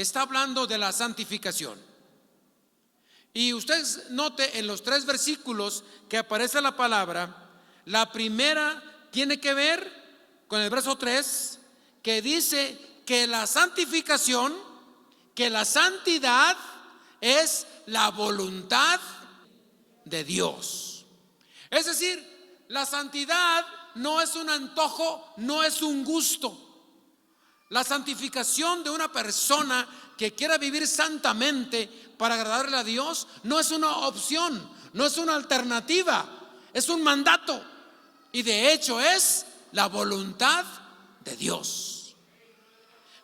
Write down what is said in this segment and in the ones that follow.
está hablando de la santificación. Y usted note en los 3 versículos que aparece la palabra, la primera tiene que ver con el verso 3, que dice que la santificación, que la santidad es la voluntad de Dios. Es decir, la santidad no es un antojo, no es un gusto. La santificación de una persona que quiera vivir santamente para agradarle a Dios no es una opción, no es una alternativa, es un mandato. Y de hecho es la voluntad de Dios.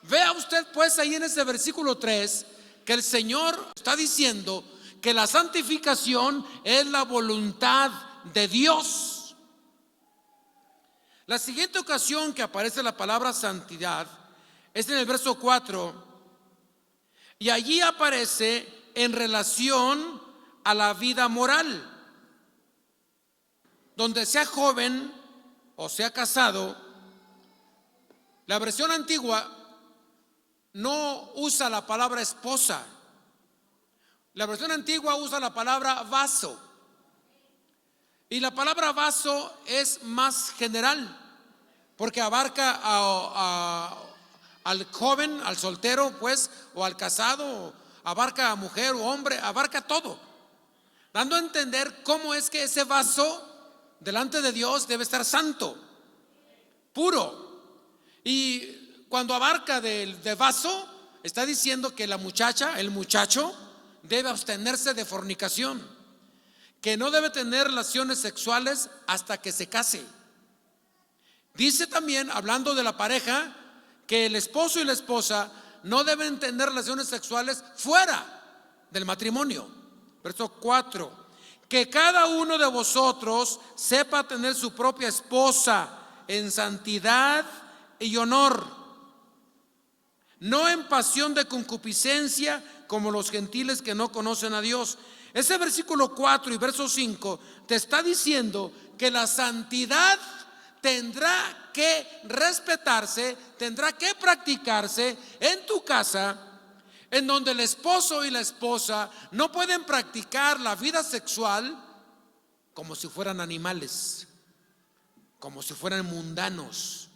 Vea usted pues ahí en ese versículo 3 que el Señor está diciendo que la santificación es la voluntad de Dios. La siguiente ocasión que aparece la palabra santidad es en el verso 4, y allí aparece en relación a la vida moral. Donde sea joven o sea casado, la versión antigua no usa la palabra esposa. La versión antigua usa la palabra vaso. Y la palabra vaso es más general, porque abarca al joven, al soltero, pues, o al casado, abarca a mujer o hombre, abarca todo, dando a entender cómo es que ese vaso delante de Dios debe estar santo, puro. Y cuando abarca de vaso, está diciendo que la muchacha, el muchacho, debe abstenerse de fornicación, que no debe tener relaciones sexuales hasta que se case. Dice también, hablando de la pareja, que el esposo y la esposa no deben tener relaciones sexuales fuera del matrimonio. Verso 4, que cada uno de vosotros sepa tener su propia esposa en santidad y honor, no en pasión de concupiscencia como los gentiles que no conocen a Dios. Ese versículo 4 y verso 5 te está diciendo que la santidad tendrá que respetarse, tendrá que practicarse en tu casa, en donde el esposo y la esposa no pueden practicar la vida sexual como si fueran animales, como si fueran mundanos,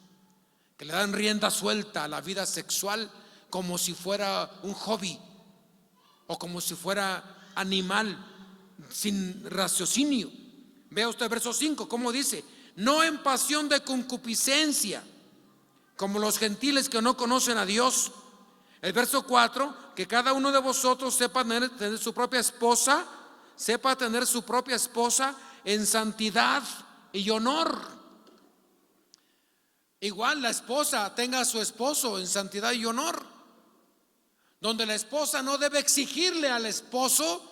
que le dan rienda suelta a la vida sexual como si fuera un hobby o como si fuera animal sin raciocinio. Vea usted el verso 5, ¿cómo dice? No en pasión de concupiscencia como los gentiles que no conocen a Dios. El verso 4, que cada uno de vosotros sepa tener su propia esposa, sepa tener su propia esposa en santidad y honor. Igual la esposa tenga a su esposo en santidad y honor, donde la esposa no debe exigirle al esposo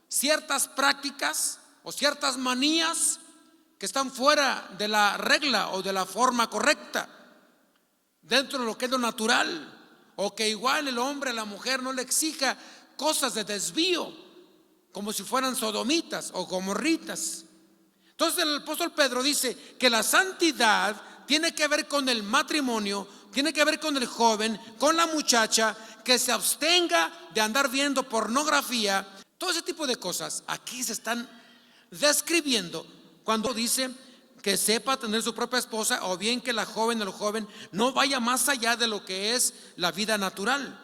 ciertas prácticas o ciertas manías que están fuera de la regla o de la forma correcta, dentro de lo que es lo natural, o que igual el hombre a la mujer no le exija cosas de desvío como si fueran sodomitas o gomorritas. Entonces el apóstol Pedro dice que la santidad tiene que ver con el matrimonio, tiene que ver con el joven, con la muchacha, que se abstenga de andar viendo pornografía, todo ese tipo de cosas. Aquí se están describiendo cuando dice que sepa tener su propia esposa, o bien que la joven o el joven no vaya más allá de lo que es la vida natural.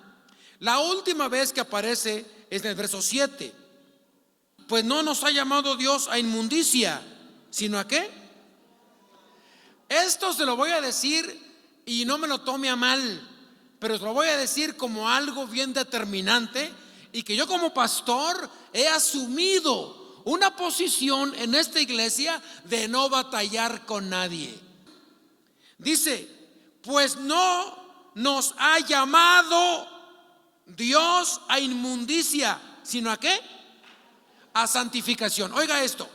La última vez que aparece es en el verso 7. Pues no nos ha llamado Dios a inmundicia, sino a ¿qué? Esto se lo voy a decir y no me lo tome a mal, pero se lo voy a decir como algo bien determinante, y que yo como pastor he asumido una posición en esta iglesia de no batallar con nadie. Dice, pues no nos ha llamado Dios a inmundicia, sino ¿a qué? A santificación. Oiga esto,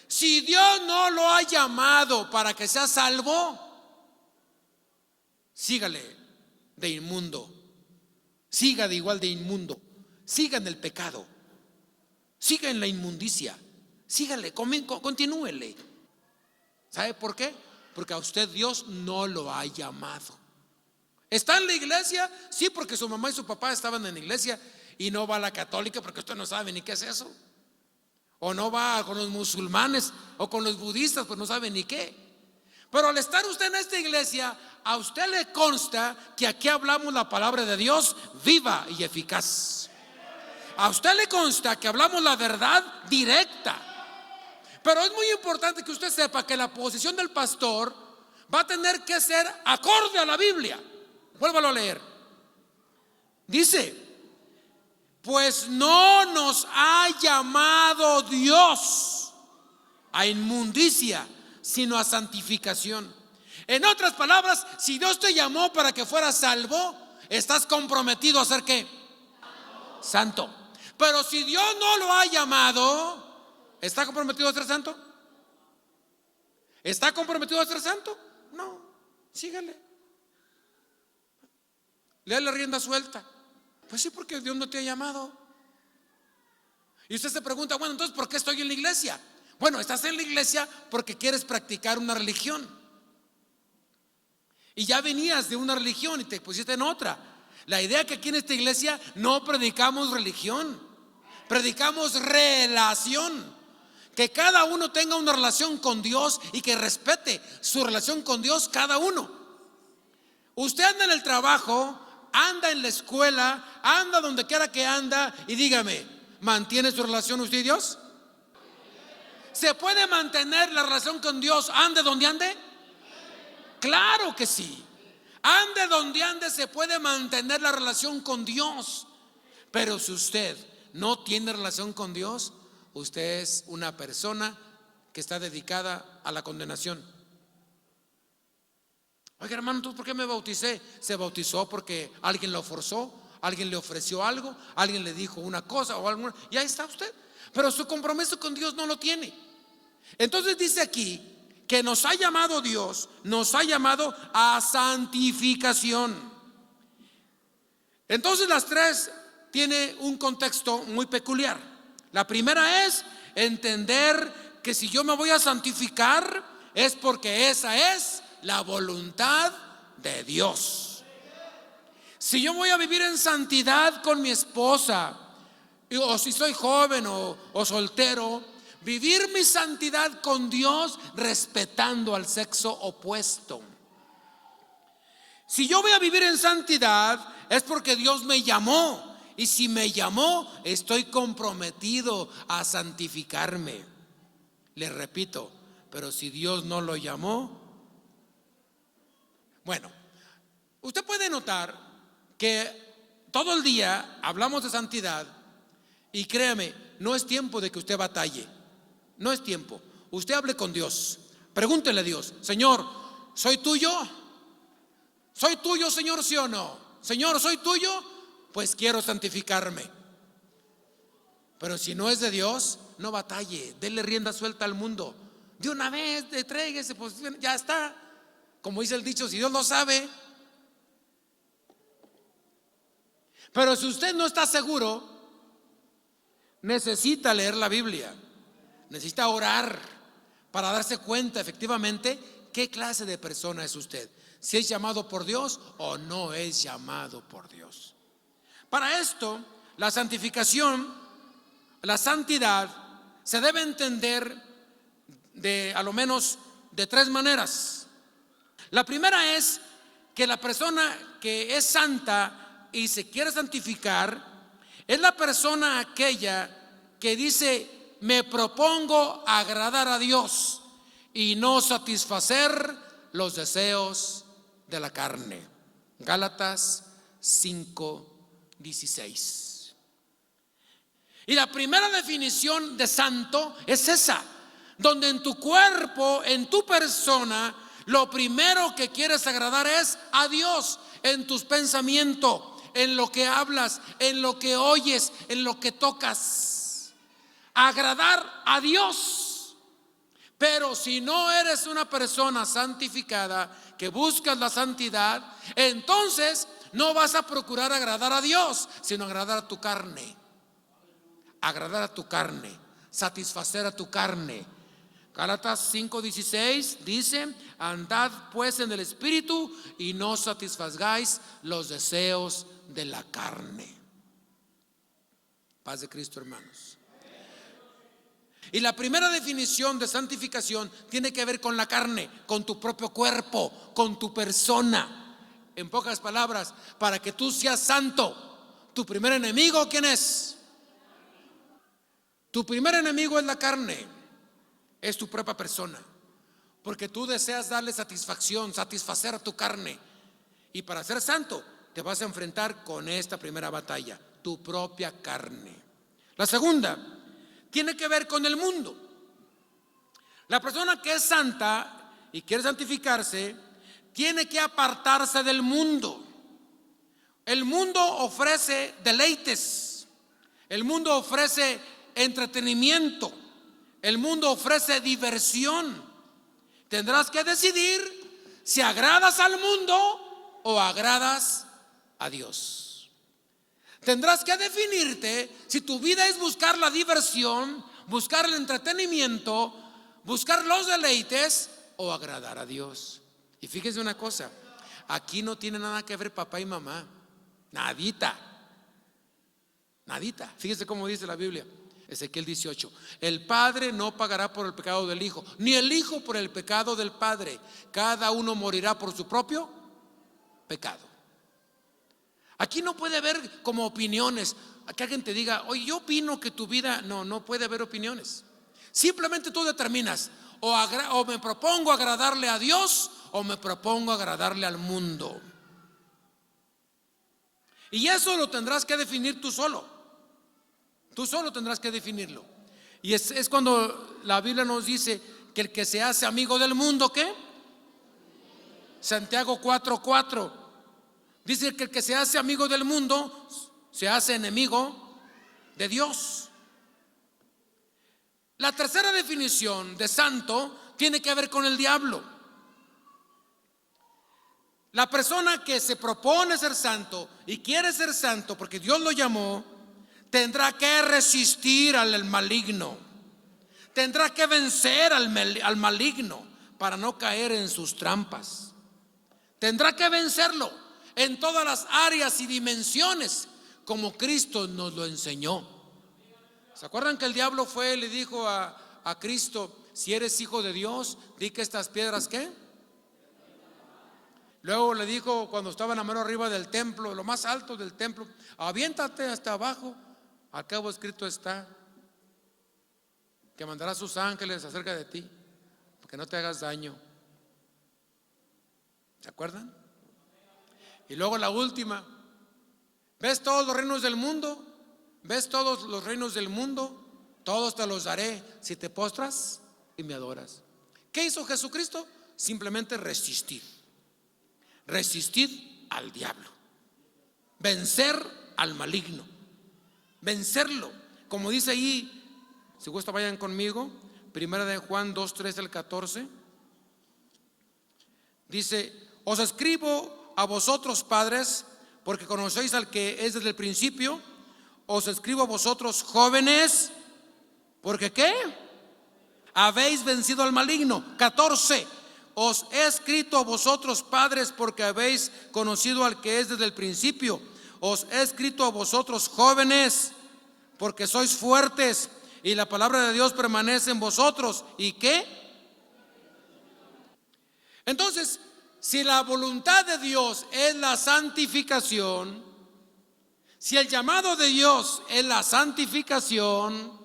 si Dios no lo ha llamado para que sea salvo, sígale de inmundo, siga de igual de inmundo, siga en el pecado, siga en la inmundicia, sígale, continúele. ¿Sabe por qué? Porque a usted Dios no lo ha llamado. ¿Está en la iglesia? Sí, porque su mamá y su papá estaban en la iglesia, y no va a la católica porque usted no sabe ni qué es eso. O no va con los musulmanes o con los budistas, pues no sabe ni qué. Pero al estar usted en esta iglesia, a usted le consta que aquí hablamos la palabra de Dios viva y eficaz. A usted le consta que hablamos la verdad directa. Pero es muy importante que usted sepa que la posición del pastor va a tener que ser acorde a la Biblia. Vuélvalo a leer. Dice: pues no nos ha llamado Dios a inmundicia, sino a santificación. En otras palabras, si Dios te llamó para que fueras salvo, estás comprometido a ser ¿qué? Santo. Pero si Dios no lo ha llamado, ¿está comprometido a ser santo? ¿Está comprometido a ser santo? No, sígale. Léale rienda suelta. Pues sí, porque Dios no te ha llamado. Y usted se pregunta, bueno, entonces ¿por qué estoy en la iglesia? Bueno, estás en la iglesia porque quieres practicar una religión. Y ya venías de una religión y te pusiste en otra. La idea es que aquí en esta iglesia no predicamos religión, predicamos relación. Que cada uno tenga una relación con Dios y que respete su relación con Dios cada uno. Usted anda en el trabajo, anda en la escuela, anda donde quiera que anda, y dígame, ¿mantiene su relación usted y Dios? ¿Se puede mantener la relación con Dios ande donde ande? Claro que sí. Ande donde ande, se puede mantener la relación con Dios. Pero si usted no tiene relación con Dios, usted es una persona que está dedicada a la condenación. Oiga, hermano, ¿entonces por qué me bauticé? Se bautizó porque alguien lo forzó, alguien le ofreció algo, alguien le dijo una cosa o algo, y ahí está usted. Pero su compromiso con Dios no lo tiene. Entonces dice aquí que nos ha llamado Dios, nos ha llamado a santificación. Entonces las tres tiene un contexto muy peculiar. La primera es entender que si yo me voy a santificar es porque esa es la voluntad de Dios. Si yo voy a vivir en santidad con mi esposa, o si soy joven o soltero, vivir mi santidad con Dios respetando al sexo opuesto. Si yo voy a vivir en santidad es porque Dios me llamó. Y si me llamó, estoy comprometido a santificarme. Le repito, pero si Dios no lo llamó, bueno, usted puede notar que todo el día hablamos de santidad y créame, no es tiempo de que usted batalle. No es tiempo. Usted hable con Dios. Pregúntele a Dios: Señor, ¿soy tuyo? ¿Soy tuyo, Señor, sí o no? Señor, ¿soy tuyo? Pues quiero santificarme. Pero si no es de Dios, no batalle, déle rienda suelta al mundo. De una vez, tráigase, pues ya está. Como dice el dicho, si Dios lo sabe. Pero si usted no está seguro, necesita leer la Biblia, necesita orar para darse cuenta efectivamente qué clase de persona es usted, si es llamado por Dios o no es llamado por Dios. Para esto, la santificación, la santidad, se debe entender a lo menos de tres maneras. La primera es que la persona que es santa y se quiere santificar es la persona aquella que dice: me propongo agradar a Dios y no satisfacer los deseos de la carne. Gálatas 5:16. Y la primera definición de santo es esa, donde en tu cuerpo, en tu persona, lo primero que quieres agradar es a Dios, en tus pensamientos, en lo que hablas, en lo que oyes, en lo que tocas. Agradar a Dios. Pero si no eres una persona santificada, que buscas la santidad, entonces no vas a procurar agradar a Dios, sino agradar a tu carne. Agradar a tu carne, satisfacer a tu carne. Gálatas 5:16 dice: andad pues en el Espíritu y no satisfagáis los deseos de la carne. Paz de Cristo, hermanos. Y la primera definición de santificación tiene que ver con la carne, con tu propio cuerpo, con tu persona. En pocas palabras, para que tú seas santo, tu primer enemigo, ¿quién es? Tu primer enemigo es la carne. Es tu propia persona, porque tú deseas darle satisfacción, satisfacer a tu carne. Y para ser santo te vas a enfrentar con esta primera batalla, tu propia carne. La segunda tiene que ver con el mundo. La persona que es santa y quiere santificarse tiene que apartarse del mundo. El mundo ofrece deleites, el mundo ofrece entretenimiento, el mundo ofrece diversión. Tendrás que decidir si agradas al mundo o agradas a Dios. Tendrás que definirte si tu vida es buscar la diversión, buscar el entretenimiento, buscar los deleites o agradar a Dios. Y fíjense una cosa, aquí no tiene nada que ver papá y mamá, nadita, nadita. Fíjense cómo dice la Biblia. Ezequiel 18: el padre no pagará por el pecado del hijo, ni el hijo por el pecado del padre. Cada uno morirá por su propio pecado. Aquí no puede haber como opiniones, que alguien te diga: oye, yo opino que tu vida. No puede haber opiniones. Simplemente tú determinas: o me propongo agradarle a Dios o me propongo agradarle al mundo. Y eso lo tendrás que definir tú solo. Tú solo tendrás que definirlo. Y es cuando la Biblia nos dice que el que se hace amigo del mundo, ¿qué? Santiago 4:4 dice que el que se hace amigo del mundo se hace enemigo de Dios. La tercera definición de santo tiene que ver con el diablo. La persona que se propone ser santo y quiere ser santo porque Dios lo llamó, tendrá que resistir al maligno, tendrá que vencer al maligno para no caer en sus trampas. Tendrá que vencerlo en todas las áreas y dimensiones como Cristo nos lo enseñó. ¿Se acuerdan que el diablo fue y le dijo a Cristo: si eres hijo de Dios, di que estas piedras, ¿qué? Luego le dijo, cuando estaba en la mano arriba del templo, lo más alto del templo: aviéntate hasta abajo. Al cabo escrito está que mandará a sus ángeles acerca de ti, porque no te hagas daño. ¿Se acuerdan? Y luego la última: ¿ves todos los reinos del mundo? ¿Ves todos los reinos del mundo? Todos te los daré si te postras y me adoras. ¿Qué hizo Jesucristo? Simplemente resistir. Resistir al diablo, vencer al maligno, vencerlo. Como dice ahí, si gusta vayan conmigo, primera de Juan 2:13-14. Dice: os escribo a vosotros, padres, porque conocéis al que es desde el principio. Os escribo a vosotros, jóvenes, porque ¿qué? Habéis vencido al maligno. 14: os he escrito a vosotros, padres, porque habéis conocido al que es desde el principio. Os he escrito a vosotros, jóvenes, porque sois fuertes y la palabra de Dios permanece en vosotros. ¿Y qué? Entonces, si la voluntad de Dios es la santificación, si el llamado de Dios es la santificación,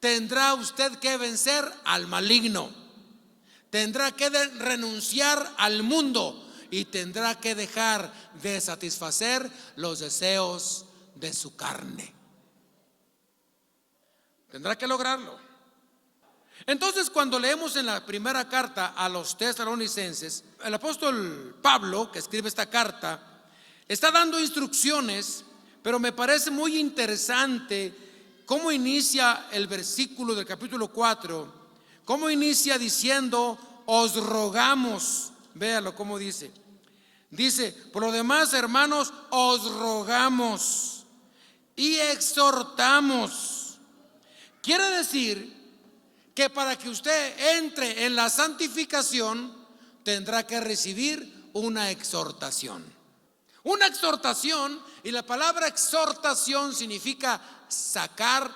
tendrá usted que vencer al maligno, tendrá que renunciar al mundo y tendrá que dejar de satisfacer los deseos de su carne. Tendrá que lograrlo. Entonces, cuando leemos en la primera carta a los tesalonicenses, el apóstol Pablo, que escribe esta carta, está dando instrucciones, pero me parece muy interesante cómo inicia el versículo del capítulo 4, cómo inicia diciendo: os rogamos. Véalo cómo dice. Dice: por lo demás, hermanos, os rogamos y exhortamos. Quiere decir que para que usted entre en la santificación tendrá que recibir una exhortación. Una exhortación, y la palabra exhortación significa sacar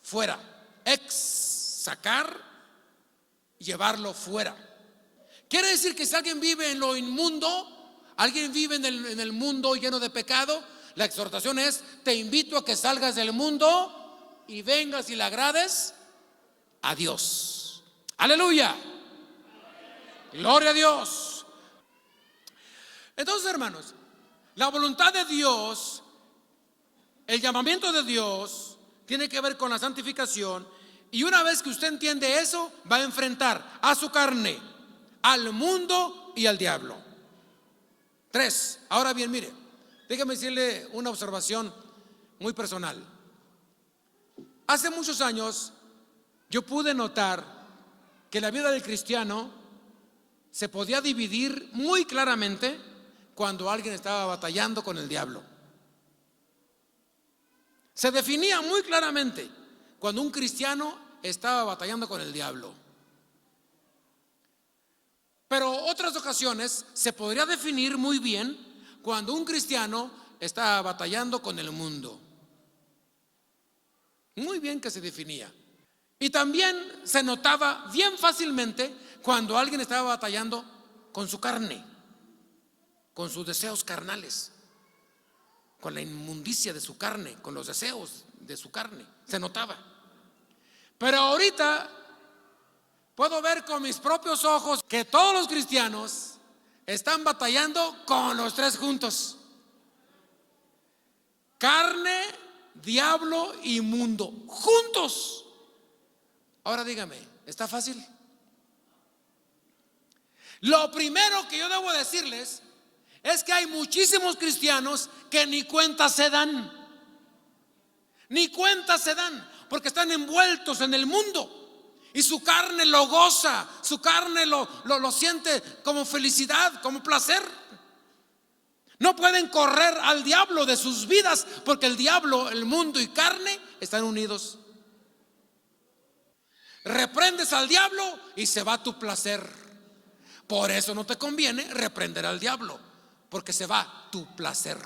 fuera. Sacar, llevarlo fuera. Quiere decir que si alguien vive en lo inmundo, alguien vive en el mundo lleno de pecado, la exhortación es: te invito a que salgas del mundo y vengas y le agrades a Dios. Aleluya. Gloria a Dios. Entonces, hermanos, la voluntad de Dios, el llamamiento de Dios tiene que ver con la santificación. Y una vez que usted entiende eso, va a enfrentar a su carne, al mundo y al diablo. 3. Ahora bien, mire, déjeme decirle una observación muy personal. Hace muchos años yo pude notar que la vida del cristiano se podía dividir muy claramente cuando alguien estaba batallando con el diablo. Se definía muy claramente cuando un cristiano estaba batallando con el diablo. Pero otras ocasiones se podría definir muy bien cuando un cristiano estaba batallando con el mundo. Muy bien que se definía. Y también se notaba bien fácilmente cuando alguien estaba batallando con su carne, con sus deseos carnales, con la inmundicia de su carne, con los deseos de su carne. Se notaba. Pero ahorita puedo ver con mis propios ojos que todos los cristianos están batallando con los 3 juntos: carne, diablo y mundo, juntos. Ahora dígame, ¿está fácil? Lo primero que yo debo decirles es que hay muchísimos cristianos que ni cuenta se dan. Ni cuenta se dan, porque están envueltos en el mundo. Y su carne lo goza, su carne lo siente como felicidad, como placer. No pueden correr al diablo de sus vidas, porque el diablo, el mundo y carne están unidos. Reprendes al diablo y se va tu placer. Por eso no te conviene reprender al diablo, porque se va tu placer.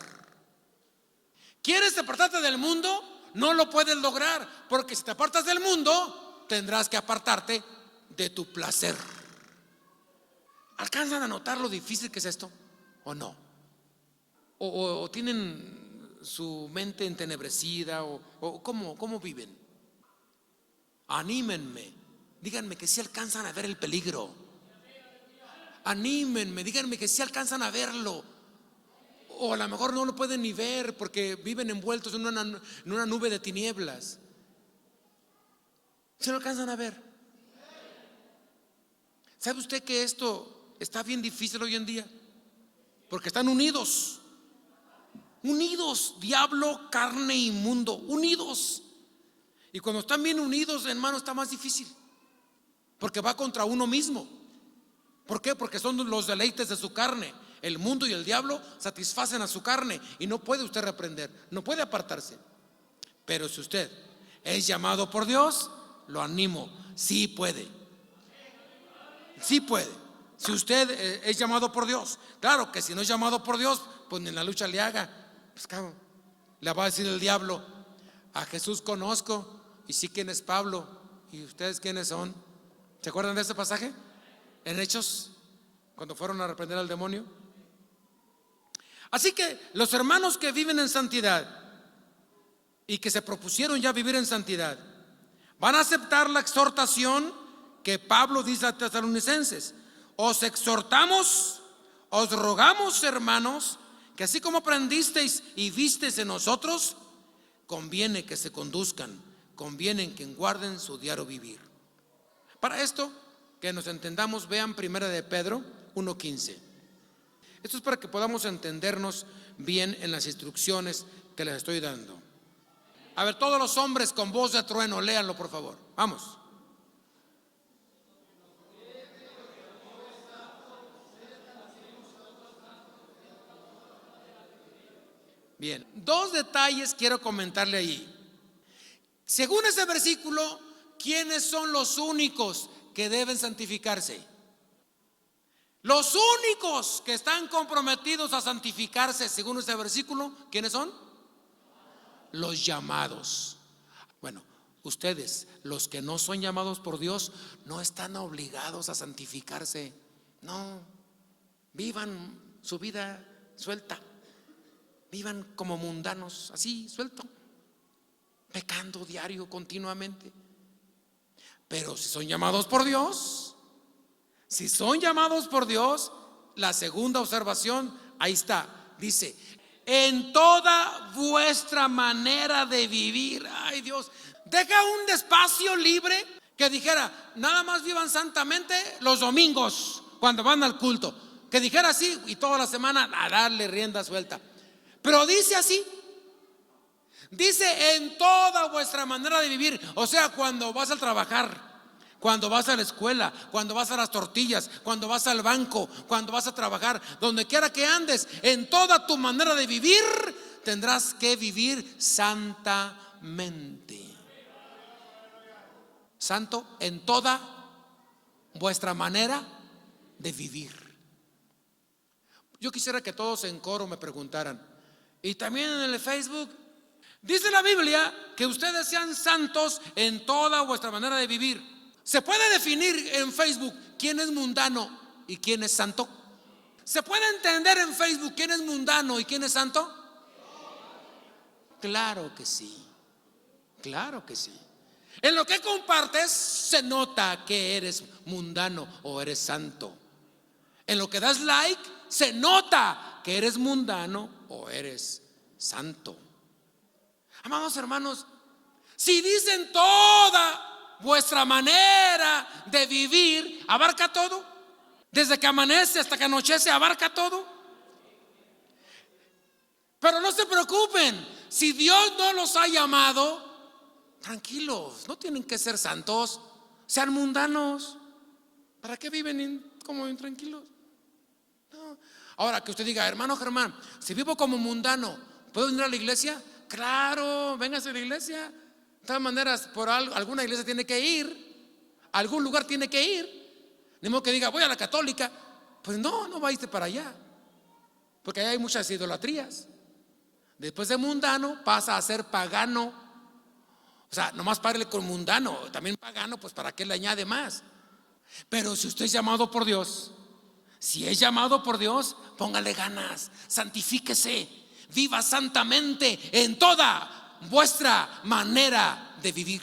¿Quieres apartarte del mundo? No lo puedes lograr, porque si te apartas del mundo, tendrás que apartarte de tu placer. ¿Alcanzan a notar lo difícil que es esto? ¿O no? ¿O tienen su mente entenebrecida? ¿O cómo viven? Anímenme, díganme que sí alcanzan a ver el peligro. Anímenme, díganme que sí alcanzan a verlo. O a lo mejor no lo pueden ni ver porque viven envueltos en una nube de tinieblas. ¿Se lo alcanzan a ver? ¿Sabe usted que esto está bien difícil hoy en día? Porque están unidos. Unidos, diablo, carne y mundo, unidos. Y cuando están bien unidos, hermano, está más difícil, porque va contra uno mismo. ¿Por qué? Porque son los deleites de su carne. El mundo y el diablo satisfacen a su carne y no puede usted reprender, no puede apartarse. Pero si usted es llamado por Dios, lo animo, sí puede. Sí puede. Si usted es llamado por Dios. Claro que si no es llamado por Dios, pues en la lucha le haga, pues claro, le va a decir el diablo: a Jesús conozco y sí quién es Pablo, y ustedes quiénes son. ¿Se acuerdan de ese pasaje? En Hechos, cuando fueron a reprender al demonio. Así que los hermanos que viven en santidad y que se propusieron ya vivir en santidad, van a aceptar la exhortación que Pablo dice a Tesalonicenses: os exhortamos, os rogamos, hermanos, que así como aprendisteis y visteis en nosotros, conviene que se conduzcan, conviene que guarden su diario vivir. Para esto, que nos entendamos, vean 1 de Pedro 1:15. Esto es para que podamos entendernos bien en las instrucciones que les estoy dando. A ver, todos los hombres con voz de trueno, léanlo por favor. Vamos. Bien, 2 detalles quiero comentarle ahí. Según ese versículo, ¿quiénes son los únicos que deben santificarse? Los únicos que están comprometidos a santificarse, según este versículo, ¿quiénes son? Los llamados. Bueno, ustedes, los que no son llamados por Dios, no están obligados a santificarse. No, vivan su vida suelta, vivan como mundanos, así, suelto, pecando diario, continuamente. Pero si son llamados por Dios, si son llamados por Dios, la segunda observación, ahí está, dice: en toda vuestra manera de vivir. Ay, Dios, deja un espacio libre que dijera: nada más vivan santamente los domingos cuando van al culto. Que dijera así, y toda la semana a darle rienda suelta. Pero dice así, dice: en toda vuestra manera de vivir. O sea, cuando vas a trabajar, cuando vas a la escuela, cuando vas a las tortillas, cuando vas al banco, cuando vas a trabajar, donde quiera que andes, en toda tu manera de vivir tendrás que vivir santamente. Santo en toda vuestra manera de vivir. Yo quisiera que todos en coro me preguntaran, y también en el Facebook, dice la Biblia que ustedes sean santos en toda vuestra manera de vivir. ¿Se puede definir en Facebook quién es mundano y quién es santo? ¿Se puede entender en Facebook quién es mundano y quién es santo? Claro que sí, claro que sí. En lo que compartes se nota que eres mundano o eres santo. En lo que das like se nota que eres mundano o eres santo. Amados hermanos, si dicen toda vuestra manera de vivir, abarca todo. Desde que amanece hasta que anochece, abarca todo. Pero no se preocupen, si Dios no los ha llamado, tranquilos, no tienen que ser santos, sean mundanos. ¿Para qué viven como intranquilos? No. Ahora que usted diga: hermano Germán, si vivo como mundano, ¿puedo venir a la iglesia? Claro, véngase a la iglesia. De todas maneras, por alguna iglesia tiene que ir, a algún lugar tiene que ir. Ni modo que diga: voy a la católica. Pues no vayas para allá, porque allá hay muchas idolatrías. Después de mundano pasa a ser pagano. O sea, nomás párele con mundano, también pagano, pues ¿para qué le añade más? Pero si usted es llamado por Dios, si es llamado por Dios, póngale ganas, santifíquese, viva santamente en toda vuestra manera de vivir.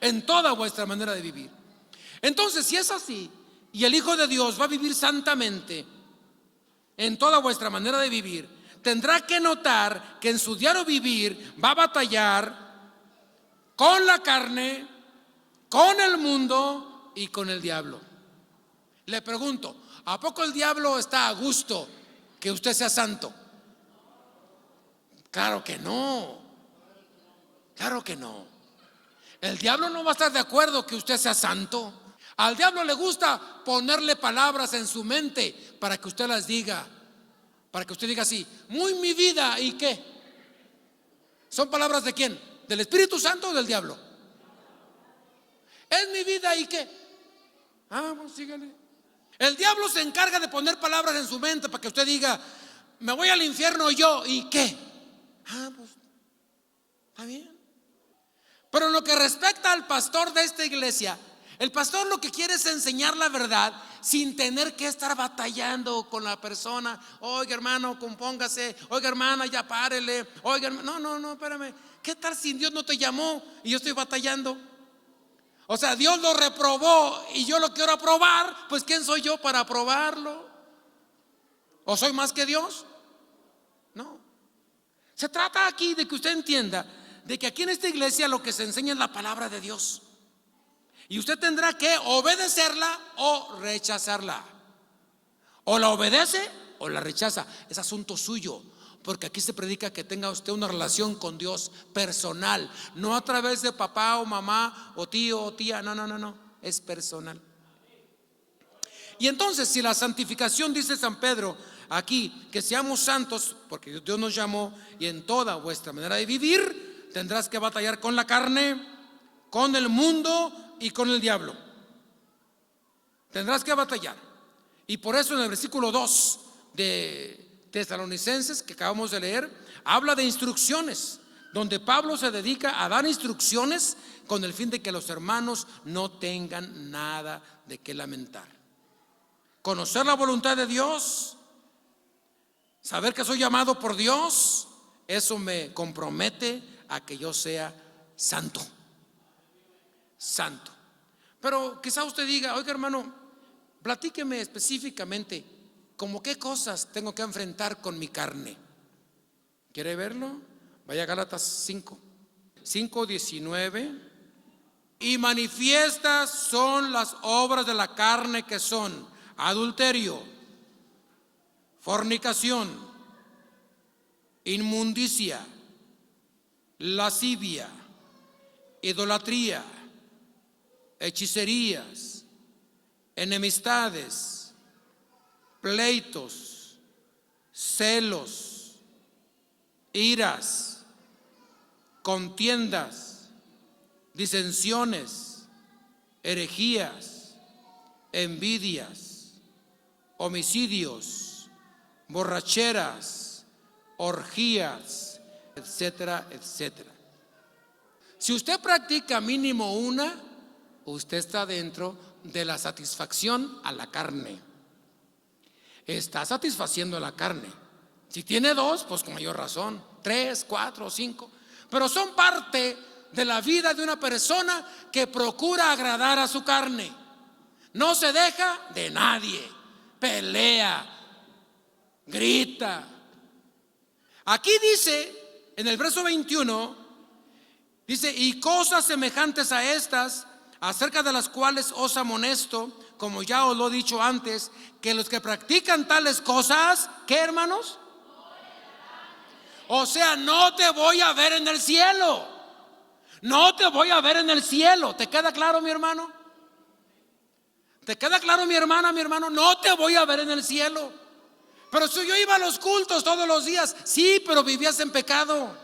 En toda vuestra manera de vivir. Entonces, si es así, y el Hijo de Dios va a vivir santamente en toda vuestra manera de vivir, tendrá que notar que en su diario vivir va a batallar con la carne, con el mundo y con el diablo. Le pregunto, ¿a poco el diablo está a gusto que usted sea santo? Claro que no. Claro que no. El diablo no va a estar de acuerdo que usted sea santo. Al diablo le gusta ponerle palabras en su mente para que usted las diga. Para que usted diga así: muy mi vida, ¿y qué? ¿Son palabras de quién? ¿Del Espíritu Santo o del diablo? Es mi vida, ¿y qué? Pues sígale. El diablo se encarga de poner palabras en su mente para que usted diga: me voy al infierno yo, ¿y qué? Pues está bien. Pero en lo que respecta al pastor de esta iglesia, el pastor lo que quiere es enseñar la verdad sin tener que estar batallando con la persona. Oiga, hermano, compóngase. Oiga, hermana, ya párele. Oiga, no, espérame. ¿Qué tal si Dios no te llamó y yo estoy batallando? O sea, Dios lo reprobó y yo lo quiero aprobar. Pues ¿quién soy yo para aprobarlo? ¿O soy más que Dios? No. Se trata aquí de que usted entienda de que aquí en esta iglesia lo que se enseña es la palabra de Dios. Y usted tendrá que obedecerla o rechazarla. O la obedece o la rechaza. Es asunto suyo. Porque aquí se predica que tenga usted una relación con Dios personal. No a través de papá o mamá o tío o tía. No. Es personal. Y entonces, si la santificación, dice San Pedro aquí, que seamos santos, porque Dios nos llamó, y en toda vuestra manera de vivir tendrás que batallar con la carne, con el mundo y con el diablo. Tendrás que batallar. Y por eso en el versículo 2 de Tesalonicenses que acabamos de leer, habla de instrucciones, donde Pablo se dedica a dar instrucciones con el fin de que los hermanos no tengan nada de qué lamentar. Conocer la voluntad de Dios, saber que soy llamado por Dios, eso me compromete a que yo sea santo. Santo. Pero quizá usted diga, oiga hermano, platíqueme específicamente como qué cosas tengo que enfrentar con mi carne. ¿Quiere verlo? Vaya a Gálatas 5:19. Y manifiestas son las obras de la carne, que son adulterio, fornicación, inmundicia, lascivia, idolatría, hechicerías, enemistades, pleitos, celos, iras, contiendas, disensiones, herejías, envidias, homicidios, borracheras, orgías, etcétera, etcétera. Si usted practica mínimo una, usted está dentro de la satisfacción a la carne. Está satisfaciendo a la carne. Si tiene dos, pues con mayor razón, 3, 4, 5. Pero son parte de la vida de una persona que procura agradar a su carne. No se deja de nadie, pelea, grita. Aquí dice, en el verso 21, dice: y cosas semejantes a estas, acerca de las cuales os amonesto, como ya os lo he dicho antes, que los que practican tales cosas, ¿qué, hermanos? O sea, no te voy a ver en el cielo. No te voy a ver en el cielo. ¿Te queda claro, mi hermano? ¿Te queda claro, mi hermana, mi hermano? No te voy a ver en el cielo. Pero si yo iba a los cultos todos los días, sí, pero vivías en pecado.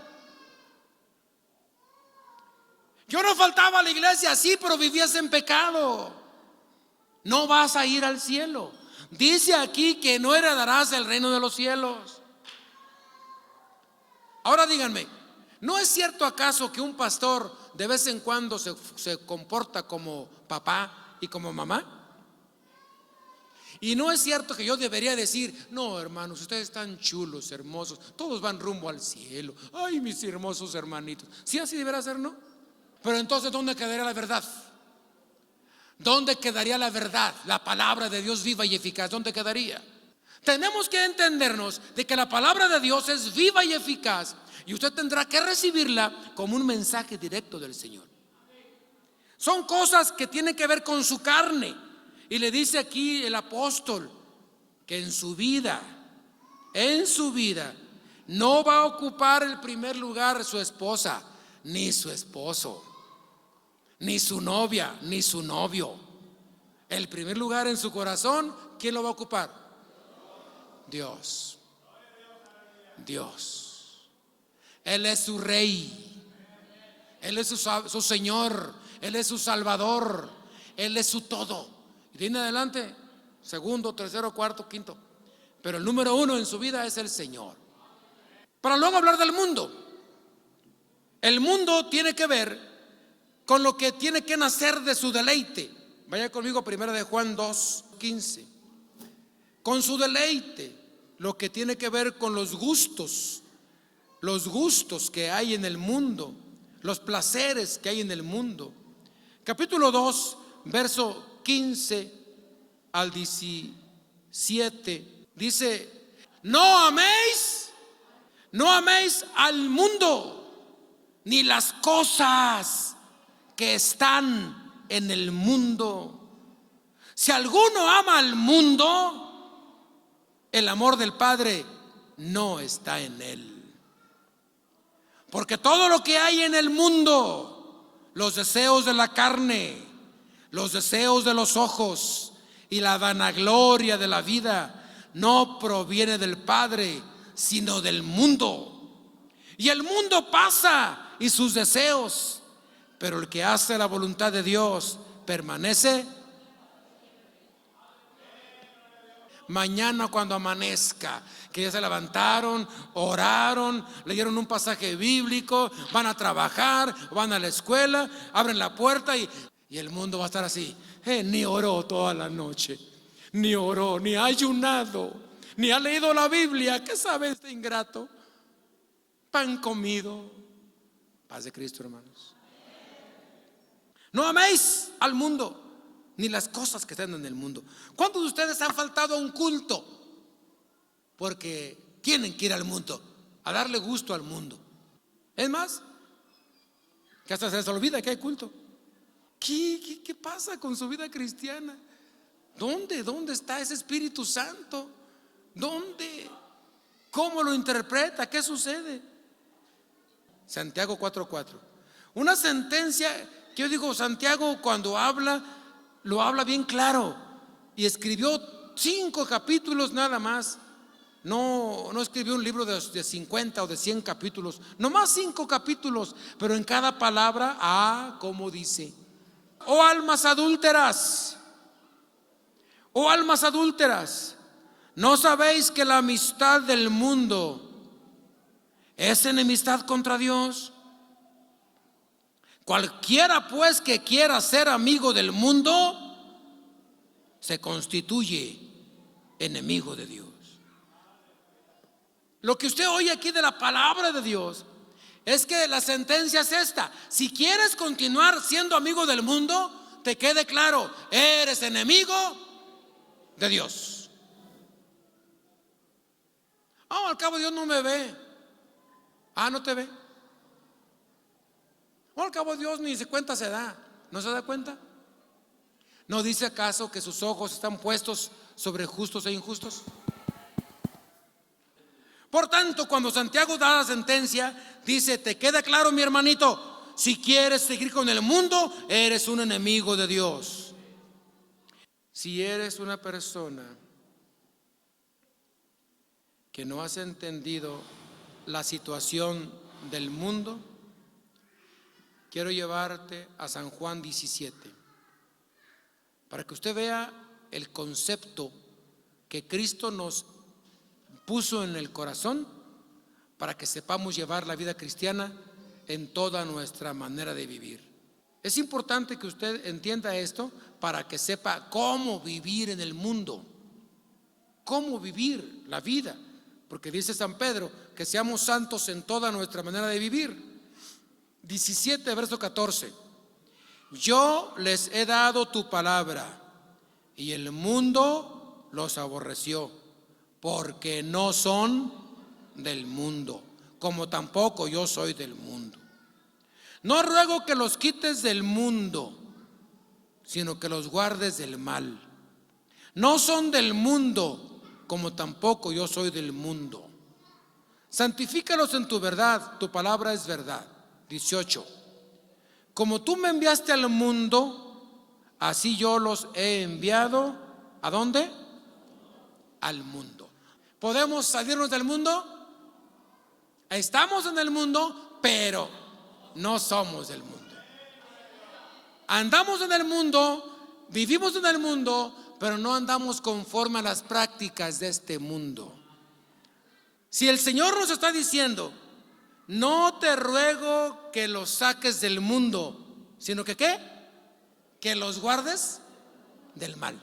Yo no faltaba a la iglesia, sí, pero vivías en pecado. No vas a ir al cielo. Dice aquí que no heredarás el reino de los cielos. Ahora díganme, ¿no es cierto acaso que un pastor de vez en cuando se comporta como papá y como mamá? Y no es cierto que yo debería decir: no, hermanos, ustedes están chulos, hermosos, todos van rumbo al cielo. Ay, mis hermosos hermanitos. ¿Sí así debería ser, no? Pero entonces, ¿dónde quedaría la verdad? ¿Dónde quedaría la verdad? La palabra de Dios viva y eficaz, ¿dónde quedaría? Tenemos que entendernos de que la palabra de Dios es viva y eficaz, y usted tendrá que recibirla como un mensaje directo del Señor. Son cosas que tienen que ver con su carne. Y le dice aquí el apóstol que en su vida no va a ocupar el primer lugar su esposa, ni su esposo, ni su novia, ni su novio. El primer lugar en su corazón, ¿quién lo va a ocupar? Dios. Dios. Él es su rey. Él es su Señor. Él es su Salvador. Él es su todo. Y de ahí en adelante, segundo, tercero, cuarto, quinto. Pero el número uno en su vida es el Señor. Para luego hablar del mundo. El mundo tiene que ver con lo que tiene que nacer de su deleite. Vaya conmigo a 1 Juan 2:15. Con su deleite, lo que tiene que ver con los gustos que hay en el mundo, los placeres que hay en el mundo. Capítulo 2, verso 15 al 17, dice: no améis al mundo, ni las cosas que están en el mundo. Si alguno ama al mundo, el amor del Padre no está en él. Porque todo lo que hay en el mundo, los deseos de la carne, los deseos de los ojos y la vanagloria de la vida, no proviene del Padre, sino del mundo. Y el mundo pasa y sus deseos, pero el que hace la voluntad de Dios permanece. Mañana cuando amanezca, que ya se levantaron, oraron, leyeron un pasaje bíblico, van a trabajar, van a la escuela, abren la puerta y el mundo va a estar así. Ni oró toda la noche, ni oró, ni ha ayunado, ni ha leído la Biblia. ¿Qué sabe este ingrato? Pan comido. Paz de Cristo, hermanos. No améis al mundo, ni las cosas que están en el mundo. ¿Cuántos de ustedes han faltado a un culto porque tienen que ir al mundo, a darle gusto al mundo? Es más, que hasta se les olvida que hay culto. ¿Qué pasa con su vida cristiana? ¿Dónde está ese Espíritu Santo? ¿Dónde? ¿Cómo lo interpreta? ¿Qué sucede? Santiago 4:4. Una sentencia que yo digo, Santiago cuando habla, lo habla bien claro. Y escribió 5 capítulos nada más. No escribió un libro de 50 o de 100 capítulos. Nomás 5 capítulos. Pero en cada palabra, como dice: oh almas adúlteras, oh almas adúlteras, ¿no sabéis que la amistad del mundo es enemistad contra Dios? Cualquiera pues que quiera ser amigo del mundo se constituye enemigo de Dios. Lo que usted oye aquí de la palabra de Dios es que la sentencia es esta: si quieres continuar siendo amigo del mundo, te quede claro, eres enemigo de Dios. Al cabo Dios no me ve. ¿No te ve? Al cabo Dios ni se cuenta se da. ¿No se da cuenta? ¿No dice acaso que sus ojos están puestos sobre justos e injustos? Por tanto, cuando Santiago da la sentencia, dice: te queda claro, mi hermanito, si quieres seguir con el mundo, eres un enemigo de Dios. Si eres una persona que no has entendido la situación del mundo, quiero llevarte a San Juan 17 para que usted vea el concepto que Cristo nos puso en el corazón para que sepamos llevar la vida cristiana en toda nuestra manera de vivir. Es importante que usted entienda esto para que sepa cómo vivir en el mundo, cómo vivir la vida, porque dice San Pedro que seamos santos en toda nuestra manera de vivir. 17, verso 14. Yo les he dado tu palabra y el mundo los aborreció, porque no son del mundo, como tampoco yo soy del mundo. No ruego que los quites del mundo, sino que los guardes del mal. No son del mundo, como tampoco yo soy del mundo. Santifícalos en tu verdad, tu palabra es verdad. 18. Como tú me enviaste al mundo, así yo los he enviado. ¿A dónde? Al mundo. ¿Podemos salirnos del mundo? Estamos en el mundo, pero no somos del mundo. Andamos en el mundo, vivimos en el mundo, pero no andamos conforme a las prácticas de este mundo. Si el Señor nos está diciendo: no te ruego que los saques del mundo, sino que ¿qué? Que los guardes del mal.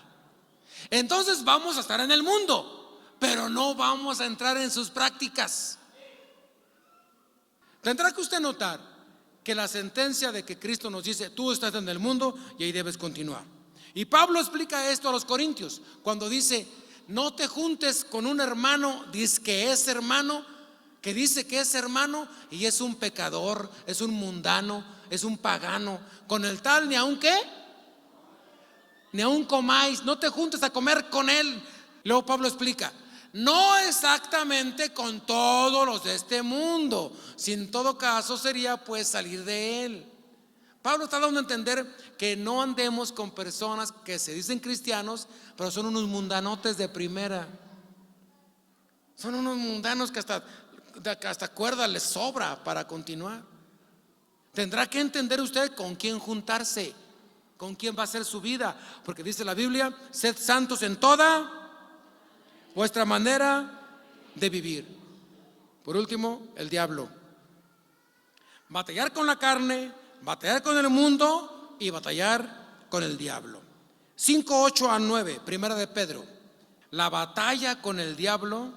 Entonces vamos a estar en el mundo, pero no vamos a entrar en sus prácticas. Tendrá que usted notar que la sentencia de que Cristo nos dice: tú estás en el mundo y ahí debes continuar. Y Pablo explica esto a los corintios cuando dice: no te juntes con un hermano, dice que es hermano, que dice que es hermano y es un pecador, es un mundano, es un pagano. Con el tal ni aun qué, ni aun comáis, no te juntes a comer con él. Luego Pablo explica: no exactamente con todos los de este mundo, si en todo caso sería pues salir de él. Pablo está dando a entender que no andemos con personas que se dicen cristianos, pero son unos mundanotes de primera. Son unos mundanos que hasta cuerda les sobra para continuar. Tendrá que entender usted con quién juntarse, con quién va a ser su vida, porque dice la Biblia: sed santos en toda vuestra manera de vivir. Por último, el diablo. Batallar con la carne, batallar con el mundo y batallar con el diablo. 5:8-9, primera de Pedro. La batalla con el diablo,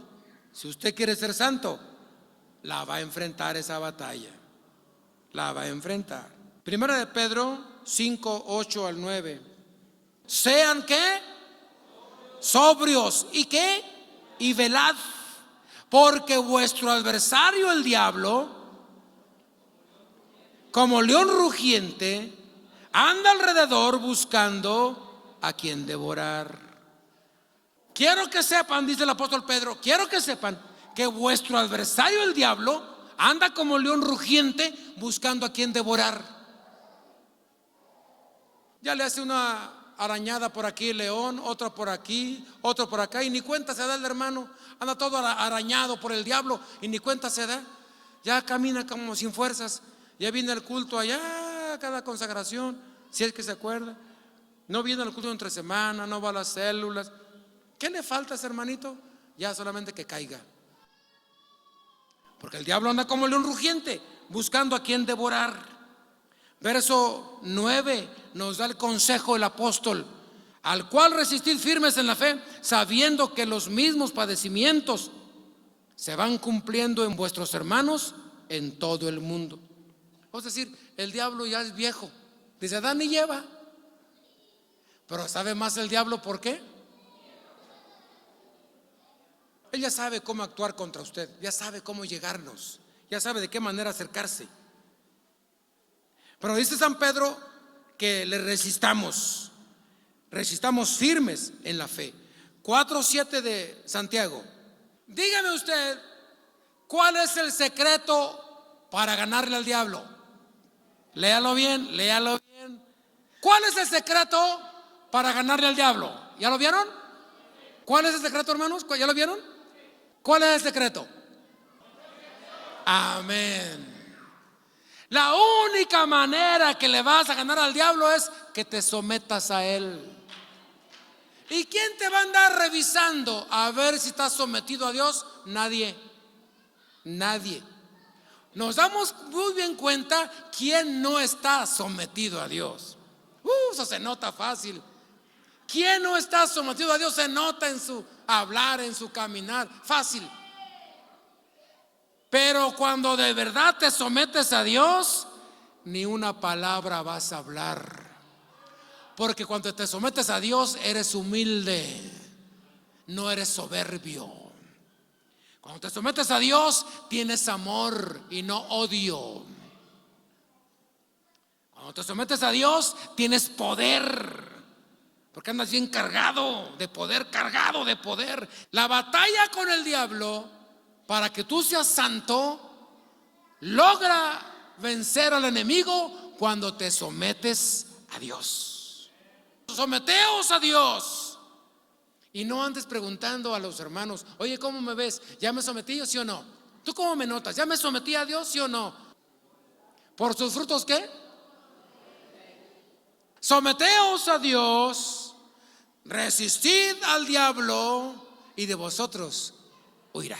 si usted quiere ser santo, la va a enfrentar esa batalla. La va a enfrentar. Primera de Pedro 5:8-9. Sean ¿qué? Sobrios. ¿Y qué? Y velad, porque vuestro adversario el diablo, como león rugiente, anda alrededor buscando a quien devorar. Quiero que sepan, dice el apóstol Pedro, quiero que sepan que vuestro adversario el diablo anda como león rugiente buscando a quien devorar. Ya le hace una arañada por aquí el león, otra por aquí, otro por acá, y ni cuenta se da el hermano. Anda todo arañado por el diablo y ni cuenta se da. Ya camina como sin fuerzas. Ya viene el culto allá, cada consagración, si es que se acuerda. No viene al culto entre semana, no va a las células. ¿Qué le falta a ese hermanito? Ya solamente que caiga. Porque el diablo anda como león rugiente, buscando a quien devorar. Verso 9 nos da el consejo el apóstol: al cual resistid firmes en la fe, sabiendo que los mismos padecimientos se van cumpliendo en vuestros hermanos en todo el mundo. Es decir, el diablo ya es viejo, dice Adán y Eva. Pero ¿sabe más el diablo por qué? Él ya sabe cómo actuar contra usted, ya sabe cómo llegarnos, ya sabe de qué manera acercarse. Pero dice San Pedro que le resistamos firmes en la fe. 4:7 de Santiago. Dígame usted, ¿cuál es el secreto para ganarle al diablo? Léalo bien, léalo bien. ¿Cuál es el secreto para ganarle al diablo? ¿Ya lo vieron? ¿Cuál es el secreto, hermanos? ¿Ya lo vieron? ¿Cuál es el secreto? Amén. La única manera que le vas a ganar al diablo es que te sometas a él. ¿Y quién te va a andar revisando a ver si estás sometido a Dios? Nadie. Nadie. Nos damos muy bien cuenta quién no está sometido a Dios. Eso se nota fácil. ¿Quién no está sometido a Dios? Se nota en su hablar, en su caminar, fácil. Pero cuando de verdad te sometes a Dios, ni una palabra vas a hablar. Porque cuando te sometes a Dios eres humilde, no eres soberbio. Cuando te sometes a Dios tienes amor y no odio. Cuando te sometes a Dios tienes poder, porque andas bien cargado de poder, cargado de poder. La batalla con el diablo, para que tú seas santo, logra vencer al enemigo cuando te sometes a Dios. Someteos a Dios. Y no andes preguntando a los hermanos: oye, ¿cómo me ves? ¿Ya me sometí, sí o no? ¿Tú cómo me notas? ¿Ya me sometí a Dios, sí o no? ¿Por sus frutos qué? Someteos a Dios, resistid al diablo y de vosotros huirá.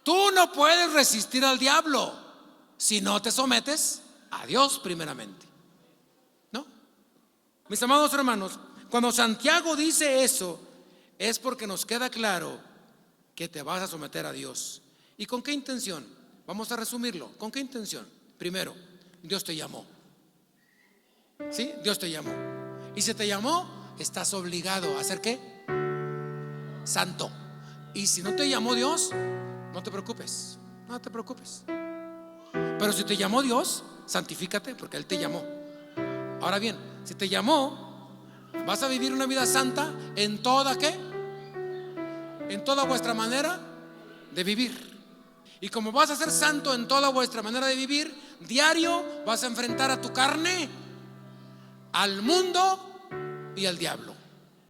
Tú no puedes resistir al diablo si no te sometes a Dios primeramente, ¿no? Mis amados hermanos, cuando Santiago dice eso, es porque nos queda claro que te vas a someter a Dios. ¿Y con qué intención? Vamos a resumirlo. ¿Con qué intención? Primero, Dios te llamó. ¿Sí? Dios te llamó. Y si te llamó, estás obligado a hacer ¿qué? Santo. Y si no te llamó Dios, no te preocupes. No te preocupes. Pero si te llamó Dios, santifícate, porque Él te llamó. Ahora bien, si te llamó, vas a vivir una vida santa en toda ¿qué? En toda vuestra manera de vivir. Y como vas a ser santo en toda vuestra manera de vivir, diario vas a enfrentar a tu carne, al mundo y al diablo.